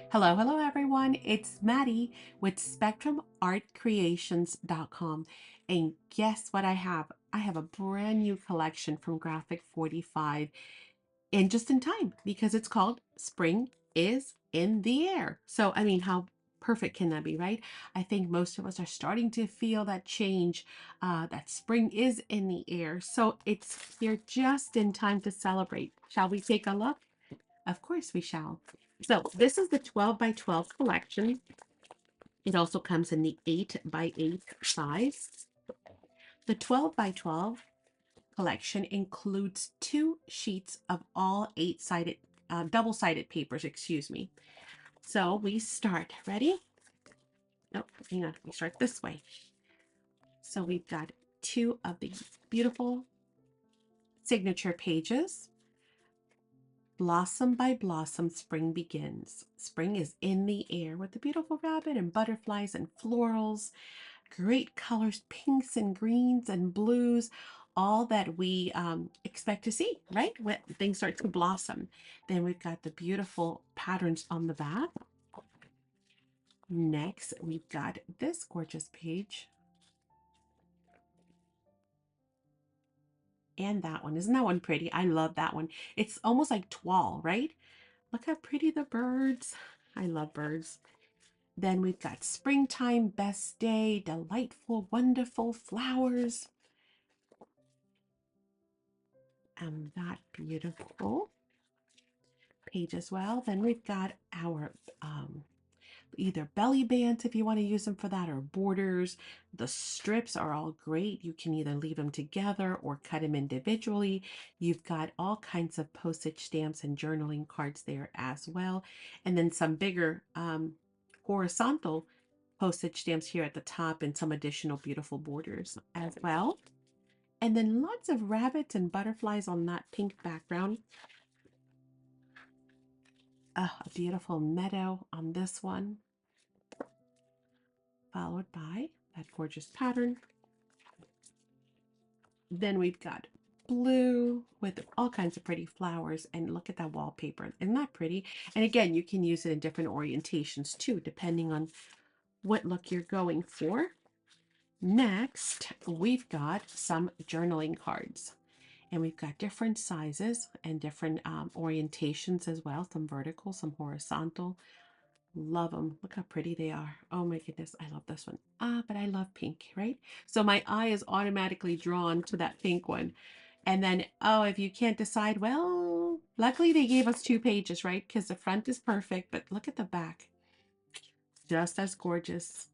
Hello, hello everyone. It's Maddie with SpectrumArtCreations.com. And guess what I have? I have a brand new collection from Graphic 45 and just in time because it's called Spring is in the Air. So, I mean, how perfect can that be, right? I think most of us are starting to feel that change, that spring is in the air. So it's here just in time to celebrate. Shall we take a look? Of course we shall. So this is the 12 by 12 collection. It also comes in the 8 by 8 size. The 12 by 12 collection includes 2 sheets of all 8-sided, double-sided papers, excuse me. So we start, ready? Oh, hang on, we start this way. So we've got 2 of these beautiful signature pages. Blossom by blossom, spring begins. Spring is in the air with the beautiful rabbit and butterflies and florals, great colors, pinks and greens and blues, all that we expect to see, right? When things start to blossom. Then we've got the beautiful patterns on the back. Next, we've got this gorgeous page. And that one. Isn't that one pretty? I love that one. It's almost like toile, right? Look how pretty the birds. I love birds. Then we've got springtime, best day, delightful, wonderful flowers. And that beautiful page as well. Then we've got our either belly bands if you want to use them for that, or borders. The strips are all great. You can either leave them together or cut them individually. You've got all kinds of postage stamps and journaling cards there as well. And then some bigger horizontal postage stamps here at the top and some additional beautiful borders as well. And then lots of rabbits and butterflies on that pink background. A beautiful meadow on this one, followed by that gorgeous pattern. Then we've got blue with all kinds of pretty flowers, and look at that wallpaper. Isn't that pretty? And again, you can use it in different orientations too, depending on what look you're going for. Next, we've got some journaling cards. And we've got different sizes and different orientations as well. Some vertical, some horizontal. Love them. Look how pretty they are. Oh my goodness, I love this one. But I love pink, right? So my eye is automatically drawn to that pink one. And then, oh, if you can't decide, well, luckily they gave us 2 pages, right? Because the front is perfect, but look at the back. Just as gorgeous.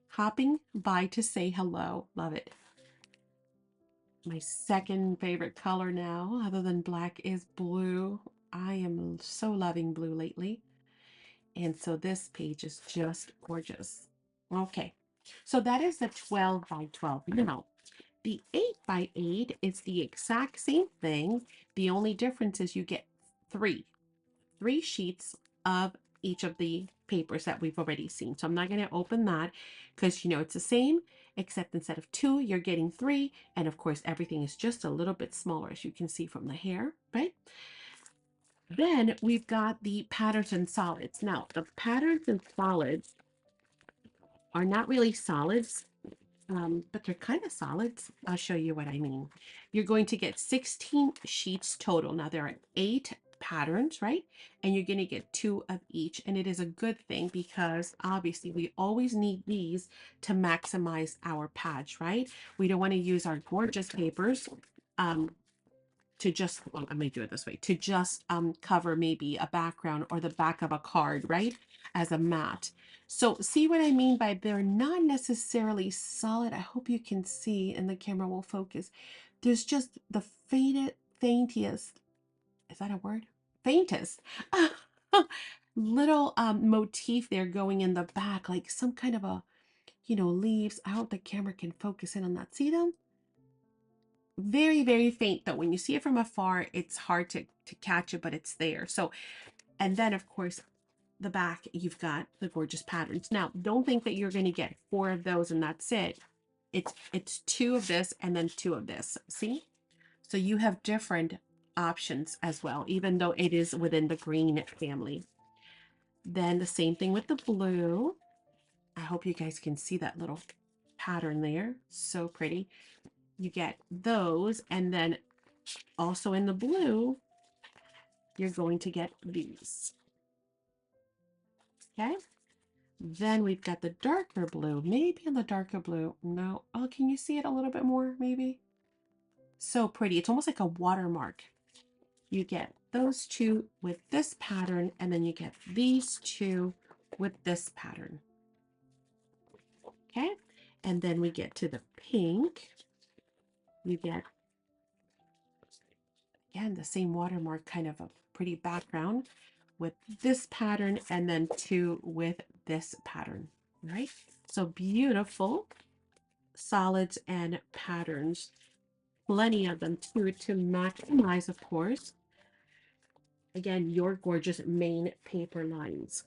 Hopping by to say hello. Love it. My second favorite color now, other than black, is blue. I am so loving blue lately. And so this page is just gorgeous. Okay, so that is the 12 by 12. Now, the 8 by 8 is the exact same thing. The only difference is you get three sheets of each of the papers that we've already seen. So I'm not going to open that because, it's the same, except instead of 2, you're getting 3. And of course, everything is just a little bit smaller, as you can see from the hair, right? Then we've got the patterns and solids. Now, the patterns and solids are not really solids, but they're kind of solids. I'll show you what I mean. You're going to get 16 sheets total. Now, there are 8 patterns, right? And you're going to get 2 of each. And it is a good thing because obviously we always need these to maximize our patch, right? We don't want to use our gorgeous papers to just, well, I may do it this way, to just cover maybe a background or the back of a card, right? As a mat. So see what I mean by they're not necessarily solid. I hope you can see and the camera will focus. There's just the faintest, is that a word? Faintest little motif there going in the back, like some kind of a, leaves. I hope the camera can focus in on that. See them? Very, very faint though. When you see it from afar, it's hard to catch it, but it's there. So, and then of course, the back, you've got the gorgeous patterns. Now, don't think that you're going to get 4 of those and that's it. It's 2 of this and then 2 of this. See? So you have different options as well, even though it is within the green family. Then the same thing with the blue. I hope you guys can see that little pattern there. So pretty. You get those, and then also in the blue, you're going to get these. Okay. Then we've got the darker blue. Maybe in the darker blue. No. Oh, can you see it a little bit more, maybe? So pretty. It's almost like a watermark. You get those two with this pattern, and then you get these two with this pattern. Okay. And then we get to the pink. You get, again, the same watermark, kind of a pretty background with this pattern, and then two with this pattern, right? So beautiful solids and patterns, plenty of them too, to maximize, of course, again, your gorgeous main paper lines.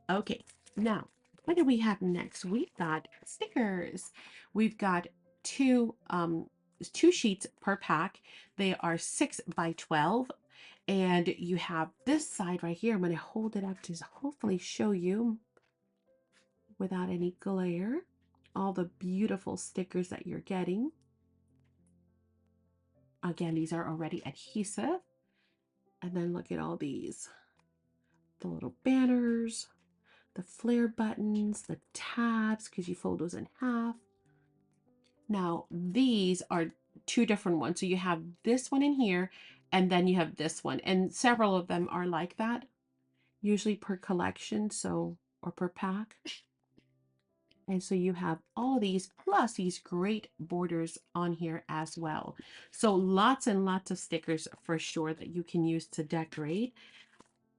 Okay, now what do we have next? We've got stickers. We've got two sheets per pack. They are 6 by 12, and you have this side right here. I'm going to hold it up to hopefully show you without any glare all the beautiful stickers that you're getting. Again, these are already adhesive. And then look at all these, the little banners, the flare buttons, the tabs, because you fold those in half. Now, these are two different ones. So you have this one in here, and then you have this one. And several of them are like that, usually per collection, so, or per pack. And so you have all these, plus these great borders on here as well. So lots and lots of stickers for sure that you can use to decorate.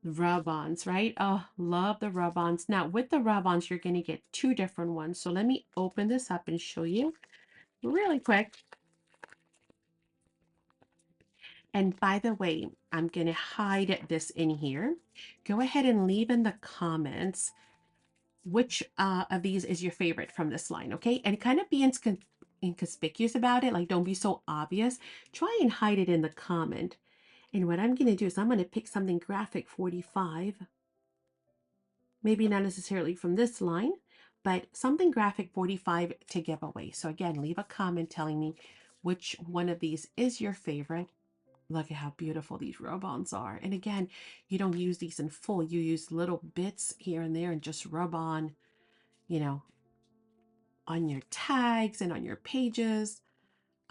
Rub-ons, right? Oh, love the rub-ons. Now with the rub-ons, you're going to get two different ones. So let me open this up and show you really quick. And by the way, I'm going to hide this in here. Go ahead and leave in the comments which of these is your favorite from this line, okay? And kind of be inconspicuous about it. Like, don't be so obvious. Try and hide it in the comment. And what I'm going to do is I'm going to pick something graphic 45. Maybe not necessarily from this line, but something graphic 45 to give away. So again, leave a comment telling me which one of these is your favorite. Look at how beautiful these rub-ons are. And again, you don't use these in full. You use little bits here and there and just rub on, you know, on your tags and on your pages,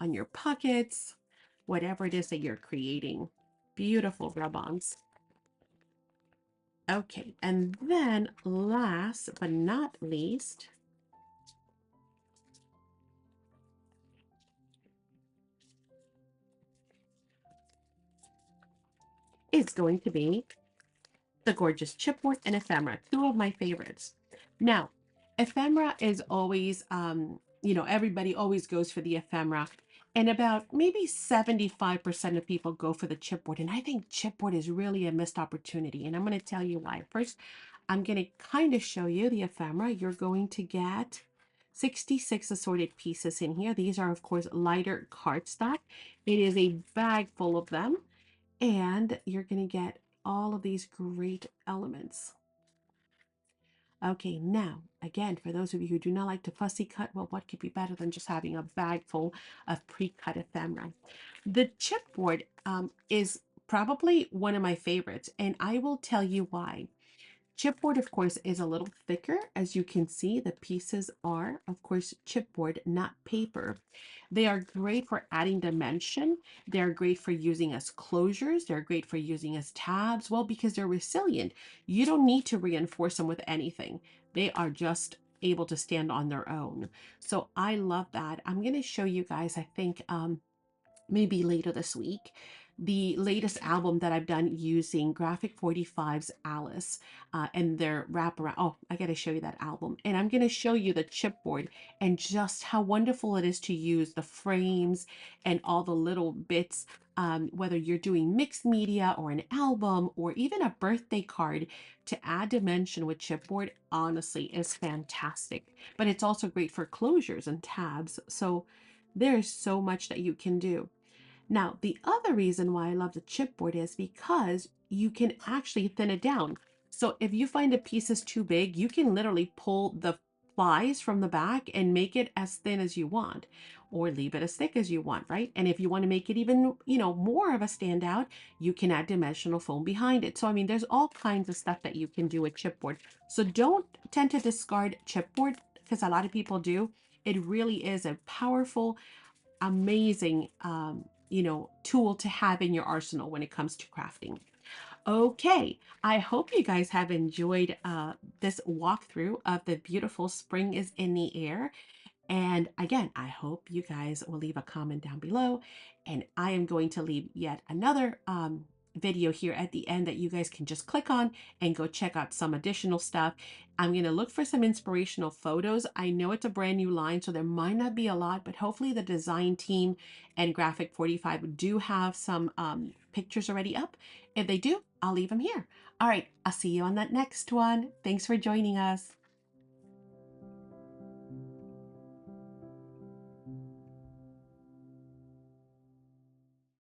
on your pockets, whatever it is that you're creating. Beautiful rub-ons. Okay, and then last but not least, is going to be the gorgeous chipboard and ephemera, two of my favorites. Now, ephemera is always, you know, everybody always goes for the ephemera, and about maybe 75% of people go for the chipboard. And I think chipboard is really a missed opportunity. And I'm going to tell you why. First, I'm going to kind of show you the ephemera. You're going to get 66 assorted pieces in here. These are, of course, lighter cardstock. It is a bag full of them. And you're going to get all of these great elements. Okay, now, again, for those of you who do not like to fussy cut, well, what could be better than just having a bag full of pre-cut ephemera? The chipboard is probably one of my favorites, and I will tell you why. Chipboard, of course, is a little thicker. As you can see, the pieces are, of course, chipboard, not paper. They are great for adding dimension. They're great for using as closures. They're great for using as tabs. Well, because they're resilient. You don't need to reinforce them with anything. They are just able to stand on their own. So I love that. I'm going to show you guys, I think, maybe later this week, the latest album that I've done using Graphic 45's Alice and their wraparound. Oh, I got to show you that album. And I'm going to show you the chipboard and just how wonderful it is to use the frames and all the little bits, whether you're doing mixed media or an album or even a birthday card, to add dimension with chipboard, honestly, is fantastic. But it's also great for closures and tabs. So there's so much that you can do. Now, the other reason why I love the chipboard is because you can actually thin it down. So if you find a piece is too big, you can literally pull the plies from the back and make it as thin as you want, or leave it as thick as you want, right? And if you want to make it even, more of a standout, you can add dimensional foam behind it. So, I mean, there's all kinds of stuff that you can do with chipboard. So don't tend to discard chipboard because a lot of people do. It really is a powerful, amazing, tool to have in your arsenal when it comes to crafting. Okay, I hope you guys have enjoyed this walkthrough of the beautiful Spring is in the Air. And again, I hope you guys will leave a comment down below. And I am going to leave yet another video here at the end that you guys can just click on and go check out some additional stuff. I'm going to look for some inspirational photos. I know it's a brand new line, so there might not be a lot, but hopefully the design team and Graphic 45 do have some pictures already up. If they do, I'll leave them here. All right, I'll see you on that next one. Thanks for joining us.